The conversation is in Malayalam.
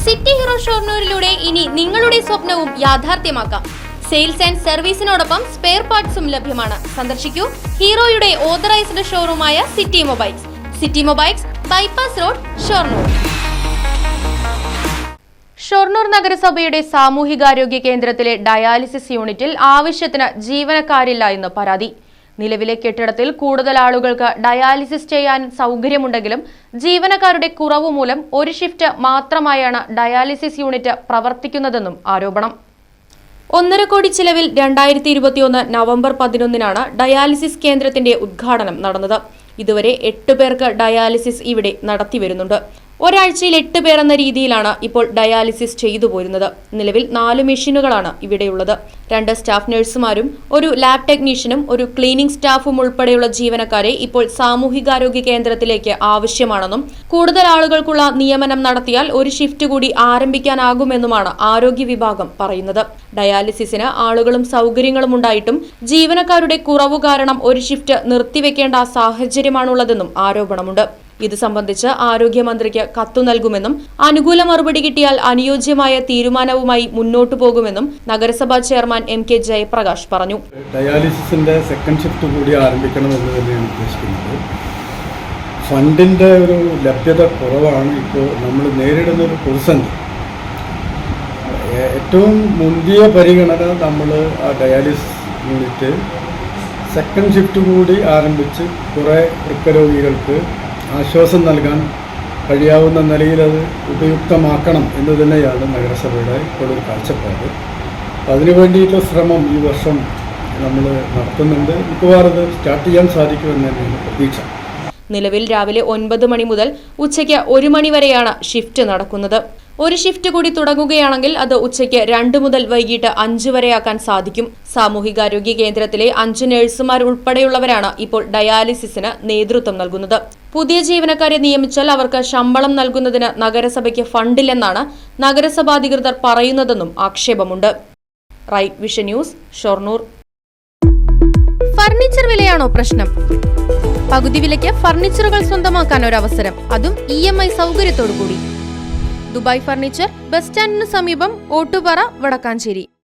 സിറ്റി ഹീറോ ഷൊർണൂരിലൂടെ ഇനി നിങ്ങളുടെ സ്വപ്നവും യാഥാർത്ഥ്യമാക്കാം. സെയിൽസ് ആൻഡ് സർവീസിനോടൊപ്പം സ്പെയർ പാർട്സും ലഭ്യമാണ്. സന്ദർശിക്കൂ ഹീറോയുടെ ഓതറൈസ്ഡ് ഷോറൂമായ City Mobiles. City Mobiles, bypass road, Shoranur. Shoranur നഗരസഭയുടെ സാമൂഹികാരോഗ്യ കേന്ദ്രത്തിലെ ഡയാലിസിസ് യൂണിറ്റിൽ ആവശ്യത്തിന് ജീവനക്കാരില്ല എന്ന് പരാതി. നിലവിലെ കെട്ടിടത്തിൽ കൂടുതൽ ആളുകൾക്ക് ഡയാലിസിസ് ചെയ്യാൻ സൗകര്യമുണ്ടെങ്കിലും ജീവനക്കാരുടെ കുറവ് മൂലം ഒരു ഷിഫ്റ്റ് മാത്രമായാണ് ഡയാലിസിസ് യൂണിറ്റ് പ്രവർത്തിക്കുന്നതെന്നും ആരോപണം. 1.5 കോടി ചിലവിൽ 2021 നവംബർ 11 ഡയാലിസിസ് കേന്ദ്രത്തിന്റെ ഉദ്ഘാടനം നടന്നത്. ഇതുവരെ 8 പേർക്ക് ഡയാലിസിസ് ഇവിടെ നടത്തിവരുന്നുണ്ട്. ഒരാഴ്ചയിൽ 8 പേർ എന്ന രീതിയിലാണ് ഇപ്പോൾ ഡയാലിസിസ് ചെയ്തു പോരുന്നത്. നിലവിൽ 4 മെഷീനുകളാണ് ഇവിടെയുള്ളത്. 2 സ്റ്റാഫ് നഴ്സുമാരും 1 ലാബ് ടെക്നീഷ്യനും 1 ക്ലീനിംഗ് സ്റ്റാഫും ഉൾപ്പെടെയുള്ള ജീവനക്കാരെ ഇപ്പോൾ സാമൂഹികാരോഗ്യ കേന്ദ്രത്തിലേക്ക് ആവശ്യമാണെന്നും കൂടുതൽ ആളുകൾക്കുള്ള നിയമനം നടത്തിയാൽ ഒരു ഷിഫ്റ്റ് കൂടി ആരംഭിക്കാനാകുമെന്നുമാണ് ആരോഗ്യ വിഭാഗം പറയുന്നത്. ഡയാലിസിസിന് ആളുകളും സൗകര്യങ്ങളും ഉണ്ടായിട്ടും ജീവനക്കാരുടെ കുറവ് കാരണം ഒരു ഷിഫ്റ്റ് നിർത്തിവെക്കേണ്ട സാഹചര്യമാണുള്ളതെന്നും ആരോപണമുണ്ട്. ഇത് സംബന്ധിച്ച് ആരോഗ്യമന്ത്രിക്ക് കത്തു നൽകുമെന്നും അനുകൂല മറുപടി കിട്ടിയാൽ അനുയോജ്യമായ തീരുമാനവുമായി മുന്നോട്ടു പോകുമെന്നും നഗരസഭാ ചെയർമാൻ MK ജയപ്രകാശ് പറഞ്ഞു. ഡയാലിസിസിന്റെ സെക്കൻഡ് ഷിഫ്റ്റ് കൂടി ആരംഭിക്കണമെന്ന് തന്നെയാണ് ഉദ്ദേശിക്കുന്നത്. ഫണ്ടിന്റെ ഒരു ലഭ്യത കുറവാണ് ഇപ്പോൾ നമ്മൾ നേരിടുന്ന ഒരു പ്രതിസന്ധി. ഏറ്റവും മുന്തിയ പരിഗണന നമ്മൾ ആ ഡയാലിസിസ് യൂണിറ്റ് സെക്കൻഡ് ഷിഫ്റ്റ് കൂടി ആരംഭിച്ച് കുറേ വൃക്കരോഗികൾക്ക് ആശ്വാസം നൽകാൻ കഴിയാവുന്ന നിലയിൽ അത് ഉപയുക്തമാക്കണം എന്ന് തന്നെയാണ് നഗരസഭയുടെ ഇപ്പോഴൊരു കാഴ്ചപ്പാട്. അതിനു വേണ്ടിയിട്ടുള്ള ശ്രമം ഈ വർഷം നമ്മൾ നടത്തുന്നുണ്ട്. മിക്കവാറും അത് സ്റ്റാർട്ട് ചെയ്യാൻ സാധിക്കുമെന്ന് തന്നെയാണ് പ്രതീക്ഷ. നിലവിൽ രാവിലെ 9 മണി മുതൽ ഉച്ചയ്ക്ക് 1 മണി വരെയാണ് ഷിഫ്റ്റ് നടക്കുന്നത്. ഒരു ഷിഫ്റ്റ് കൂടി തുടങ്ങുകയാണെങ്കിൽ അത് ഉച്ചയ്ക്ക് 2 മുതൽ വൈകിട്ട് 5 വരെയാക്കാൻ സാധിക്കും. സാമൂഹികാരോഗ്യ കേന്ദ്രത്തിലെ 5 നഴ്സുമാർ ഉൾപ്പെടെയുള്ളവരാണ് ഇപ്പോൾ ഡയാലിസിസിന് നേതൃത്വം നൽകുന്നത്. പുതിയ ജീവനക്കാരെ നിയമിച്ചാൽ അവർക്ക് ശമ്പളം നൽകുന്നതിന് നഗരസഭയ്ക്ക് ഫണ്ടില്ലെന്നാണ് നഗരസഭാ അധികൃതർ പറയുന്നതെന്നും ആക്ഷേപമുണ്ട്. Right Vision News, Shoranur. Furniture വിലയാണോ പ്രശ്നം? പകുതി വിലയ്ക്ക് ഫർണിച്ചറുകൾ സ്വന്തമാക്കാൻ ഒരു അവസരം, അതും EMI സൗകര്യത്തോടു കൂടി. ദുബായ് ഫർണിച്ചർ, ബസ് സ്റ്റാൻഡിന് സമീപം, ഓട്ടുപാറ, വടക്കാഞ്ചേരി.